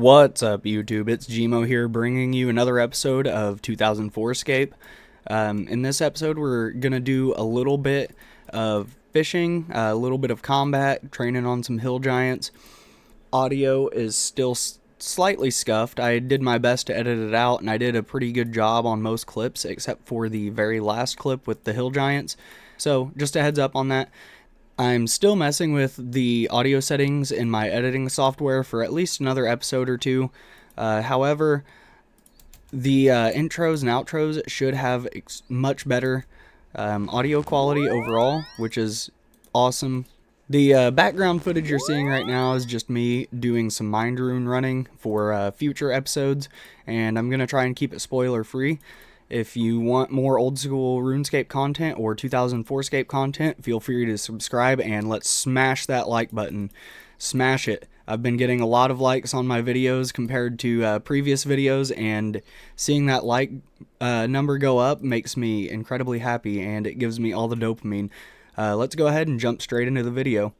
What's up, YouTube? It's Gmo here, bringing you another episode of 2004Scape. In this episode, we're going to do a little bit of fishing, a little bit of combat, training on some hill giants. Audio is still slightly scuffed. I did my best to edit it out, and I did a pretty good job on most clips, except for the very last clip with the hill giants. So, just a heads up on that. I'm still messing with the audio settings in my editing software for at least another episode or two. However, the intros and outros should have much better audio quality overall, which is awesome. The background footage you're seeing right now is just me doing some mind rune running for future episodes, and I'm going to try and keep it spoiler free. If you want more old school RuneScape content or 2004Scape content, feel free to subscribe and let's smash that like button. Smash it. I've been getting a lot of likes on my videos compared to previous videos, and seeing that like number go up makes me incredibly happy, and it gives me all the dopamine. Let's go ahead and jump straight into the video.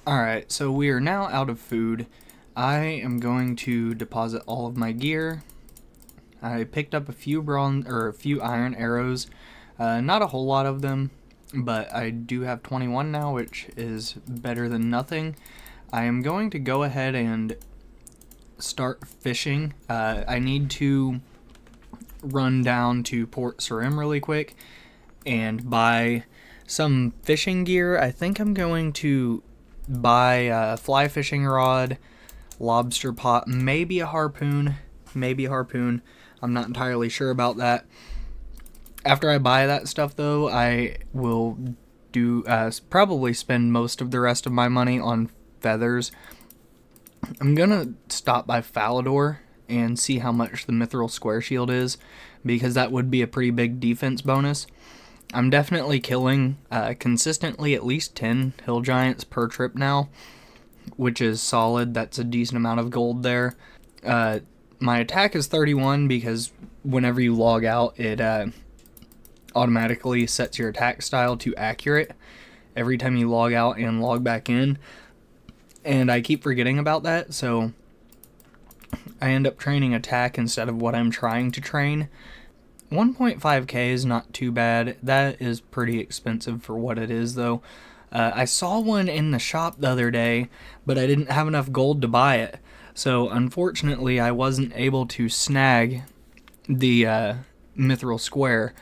Alright, so we are now out of food. I am going to deposit all of my gear. I picked up a few iron arrows, not a whole lot of them, but I do have 21 now, which is better than nothing. I am going to go ahead and start fishing. I need to run down to Port Sarim really quick and buy some fishing gear. I think I'm going to buy a fly fishing rod, lobster pot, maybe a harpoon. I'm not entirely sure about that. After I buy that stuff, though, I will probably spend most of the rest of my money on feathers. I'm gonna stop by Falador and see how much the Mithril Square Shield is, because that would be a pretty big defense bonus. I'm definitely killing consistently at least 10 hill giants per trip now, which is solid. That's a decent amount of gold there. My attack is 31 because whenever you log out, it automatically sets your attack style to accurate every time you log out and log back in. And I keep forgetting about that, so I end up training attack instead of what I'm trying to train. 1.5k is not too bad. That is pretty expensive for what it is, though. I saw one in the shop the other day, but I didn't have enough gold to buy it. So, unfortunately, I wasn't able to snag the Mithril Square.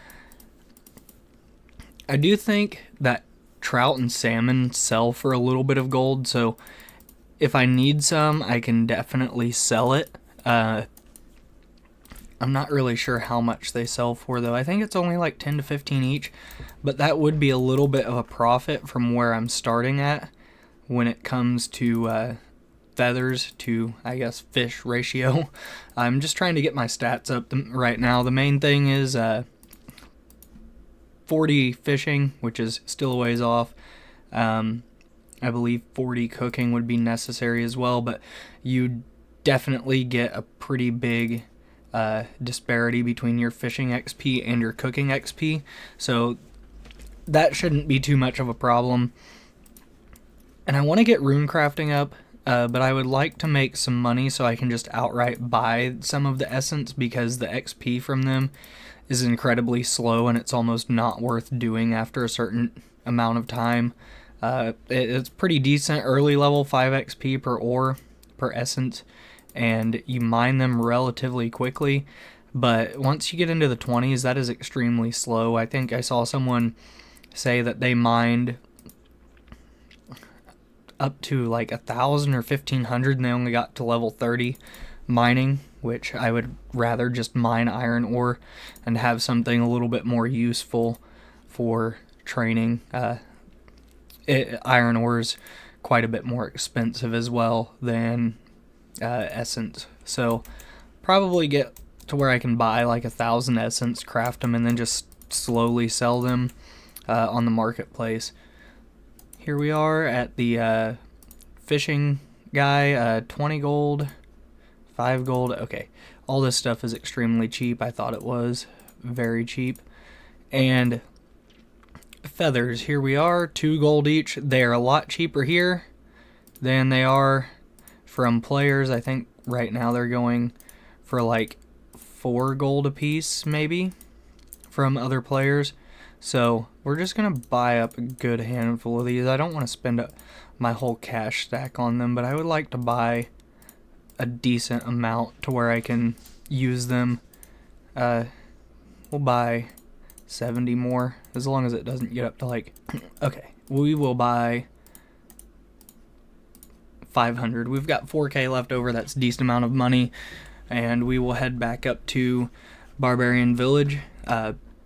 I do think that trout and salmon sell for a little bit of gold, so if I need some, I can definitely sell it. I'm not really sure how much they sell for, though. I think it's only like 10 to 15 each, but that would be a little bit of a profit from where I'm starting at when it comes to feathers to, I guess, fish ratio. I'm just trying to get my stats up right now. The main thing is 40 fishing, which is still a ways off. I believe 40 cooking would be necessary as well, but you definitely get a pretty big disparity between your fishing XP and your cooking XP, so that shouldn't be too much of a problem. And I want to get rune crafting up, but I would like to make some money so I can just outright buy some of the essence, because the XP from them is incredibly slow and it's almost not worth doing after a certain amount of time. It's pretty decent early level 5 XP per ore, per essence, and you mine them relatively quickly, but once you get into the 20s, that is extremely slow. I think I saw someone say that they mined up to like 1,000 or 1,500 and they only got to level 30 mining, which I would rather just mine iron ore and have something a little bit more useful for training. Iron ore is quite a bit more expensive as well than essence, so probably get to where I can buy like 1,000 essence, craft them, and then just slowly sell them on the marketplace. Here we are at the fishing guy, 20 gold, 5 gold, okay. All this stuff is extremely cheap. I thought it was very cheap. And feathers, here we are, 2 gold each. They are a lot cheaper here than they are from players. I think right now they're going for like 4 gold apiece, maybe, from other players. So we're just going to buy up a good handful of these. I don't want to spend my whole cash stack on them, but I would like to buy a decent amount to where I can use them. We'll buy 70 more, as long as it doesn't get up to like... Okay, we will buy 500. We've got 4k left over. That's a decent amount of money. And we will head back up to Barbarian Village,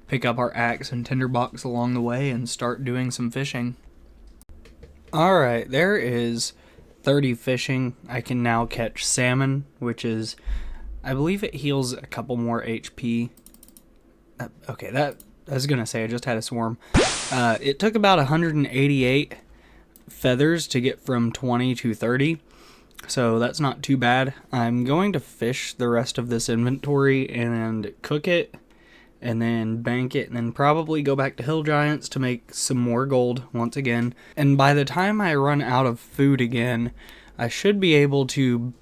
pick up our axe and tinderbox along the way, and start doing some fishing. Alright, there is 30 fishing. I can now catch salmon, which is, I believe it heals a couple more HP. Okay, I was going to say I just had a swarm. It took about 188 feathers to get from 20 to 30. So that's not too bad. I'm going to fish the rest of this inventory and cook it, and then bank it, and then probably go back to Hill Giants to make some more gold once again. And by the time I run out of food again, I should be able to,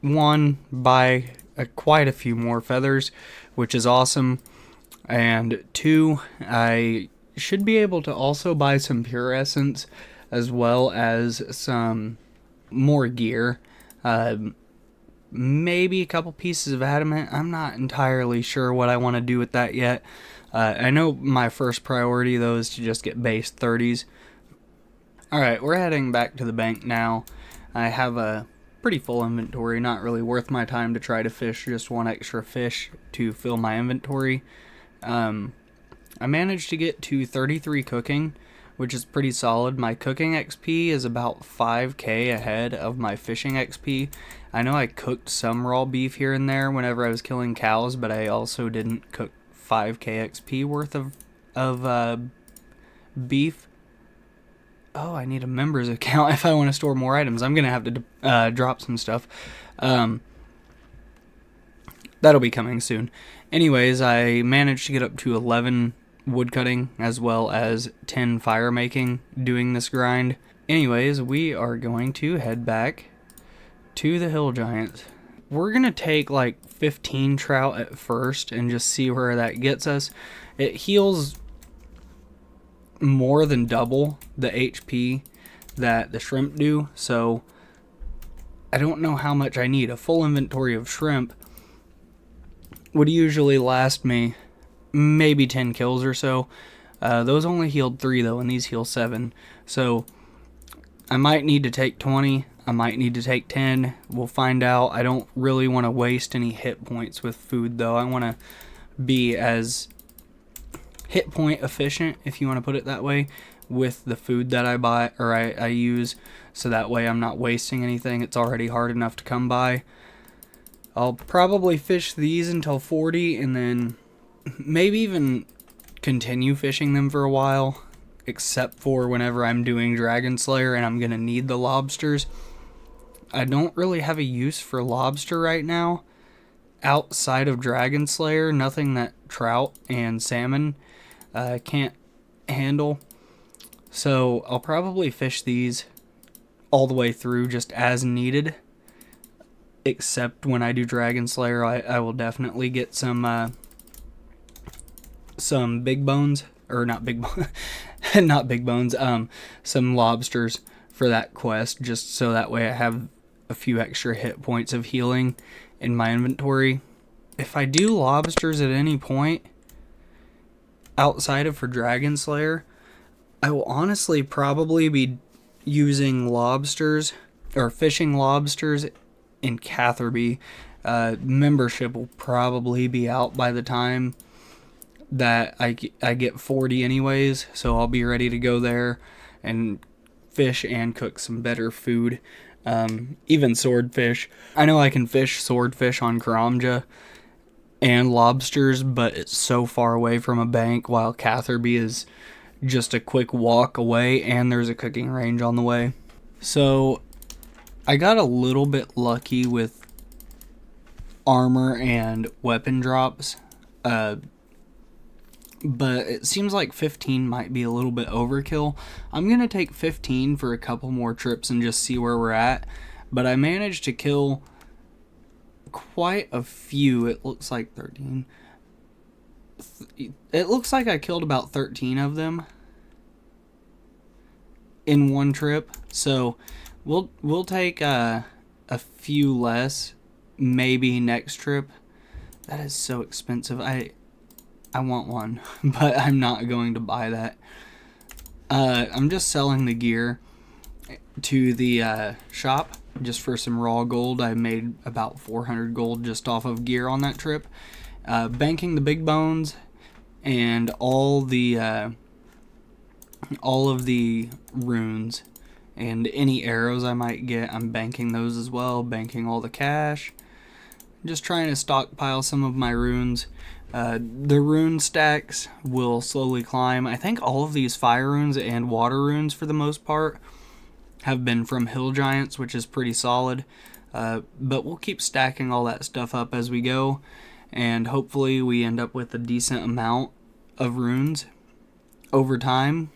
one, buy quite a few more feathers, which is awesome, and two, I should be able to also buy some pure essence as well as some more gear, maybe a couple pieces of adamant. I'm not entirely sure what I want to do with that yet. I know my first priority though is to just get base 30s. Alright, we're heading back to the bank now. I have a pretty full inventory, not really worth my time to try to fish just one extra fish to fill my inventory. I managed to get to 33 cooking, which is pretty solid. My cooking XP is about 5k ahead of my fishing XP. I know I cooked some raw beef here and there whenever I was killing cows, but I also didn't cook 5k XP worth of beef. Oh, I need a members account if I want to store more items. I'm going to have to drop some stuff. That'll be coming soon. Anyways, I managed to get up to 11 woodcutting as well as 10 fire making doing this grind. Anyways, we are going to head back to the Hill Giants. We're gonna take like 15 trout at first and just see where that gets us. It heals more than double the HP that the shrimp do, so I don't know how much I need. A full inventory of shrimp would usually last me maybe 10 kills or so. Those only healed 3 though, and these heal 7. So I might need to take 20. I might need to take 10. We'll find out. I don't really want to waste any hit points with food though. I want to be as hit point efficient, if you want to put it that way, with the food that I buy or I use, so that way I'm not wasting anything. It's already hard enough to come by. I'll probably fish these until 40 and then maybe even continue fishing them for a while, except for whenever I'm doing Dragon Slayer and I'm gonna need the lobsters. I don't really have a use for lobster right now outside of Dragon Slayer. Nothing that trout and salmon can't handle. So I'll probably fish these all the way through just as needed, except when I do Dragon Slayer I will definitely get some big bones, or not big not big bones, some lobsters for that quest, just so that way I have a few extra hit points of healing in my inventory. If I do lobsters at any point outside of for Dragon Slayer, I will honestly probably be using lobsters or fishing lobsters in Catherby. Membership will probably be out by the time that I get 40 anyways, so I'll be ready to go there and fish and cook some better food. Even swordfish. I know I can fish swordfish on Karamja and lobsters, but it's so far away from a bank, while Catherby is just a quick walk away and there's a cooking range on the way. So I got a little bit lucky with armor and weapon drops, but it seems like 15 might be a little bit overkill. I'm going to take 15 for a couple more trips and just see where we're at, but I managed to kill quite a few. It looks like 13. It looks like I killed about 13 of them in one trip. So we'll take a few less maybe next trip. That is so expensive. I want one, but I'm not going to buy that. I'm just selling the gear to the shop just for some raw gold. I made about 400 gold just off of gear on that trip. Banking the big bones and all of the runes and any arrows I might get, I'm banking those as well. Banking all the cash. Just trying to stockpile some of my runes. The rune stacks will slowly climb. I think all of these fire runes and water runes, for the most part, have been from hill giants, which is pretty solid. But we'll keep stacking all that stuff up as we go, and hopefully we end up with a decent amount of runes over time,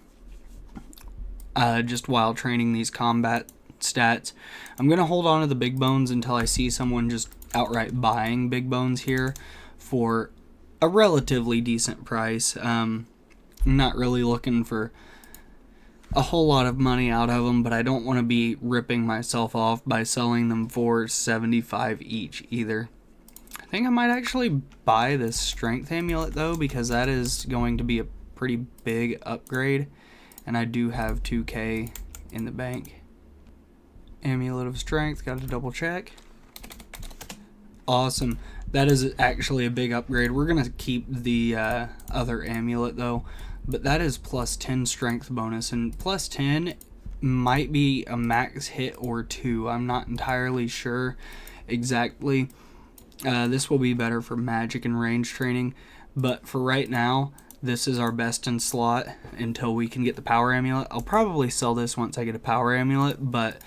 just while training these combat stats. I'm going to hold on to the big bones until I see someone just outright buying big bones here for a relatively decent price. I'm not really looking for a whole lot of money out of them, but I don't want to be ripping myself off by selling them for 75 each either. I think I might actually buy this strength amulet though, because that is going to be a pretty big upgrade, and I do have 2k in the bank. Amulet of strength, got to double check. Awesome. That is actually a big upgrade. We're going to keep the other amulet though, but that is plus 10 strength bonus, and plus 10 might be a max hit or 2. I'm not entirely sure exactly. This will be better for magic and range training, but for right now, this is our best in slot until we can get the power amulet. I'll probably sell this once I get a power amulet, but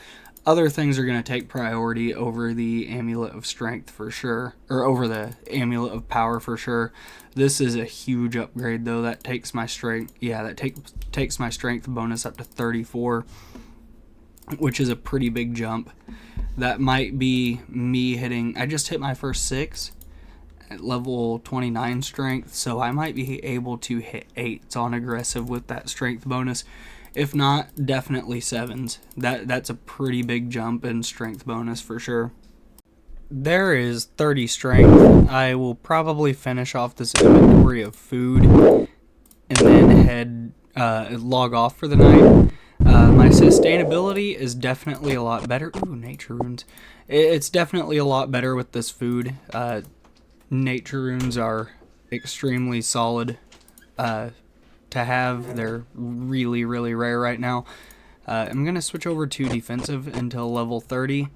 other things are going to take priority over the amulet of strength for sure, or over the amulet of power for sure. This is a huge upgrade though. That takes my strength, takes my strength bonus up to 34, which is a pretty big jump. That might be me hitting, I just hit my first 6 at level 29 strength, so I might be able to hit 8s on aggressive with that strength bonus. If not, definitely 7s. That's a pretty big jump in strength bonus for sure. There is 30 strength. I will probably finish off this inventory of food and then log off for the night. My sustainability is definitely a lot better. Ooh, nature runes. It's definitely a lot better with this food. Nature runes are extremely solid to have. They're really, really rare right now. I'm going to switch over to defensive until level 30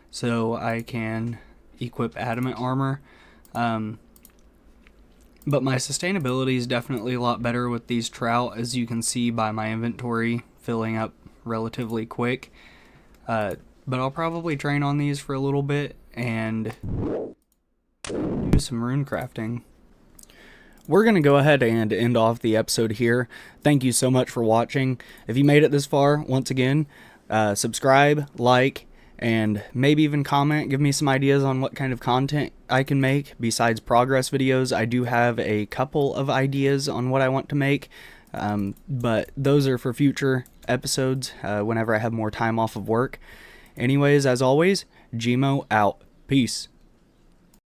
so I can equip adamant armor. But my sustainability is definitely a lot better with these trout, as you can see by my inventory filling up relatively quick. But I'll probably train on these for a little bit and do some rune crafting. We're going to go ahead and end off the episode here. Thank you so much for watching. If you made it this far, once again, subscribe, like, and maybe even comment. Give me some ideas on what kind of content I can make besides progress videos. I do have a couple of ideas on what I want to make, but those are for future episodes whenever I have more time off of work. Anyways, as always, Gmo out. Peace.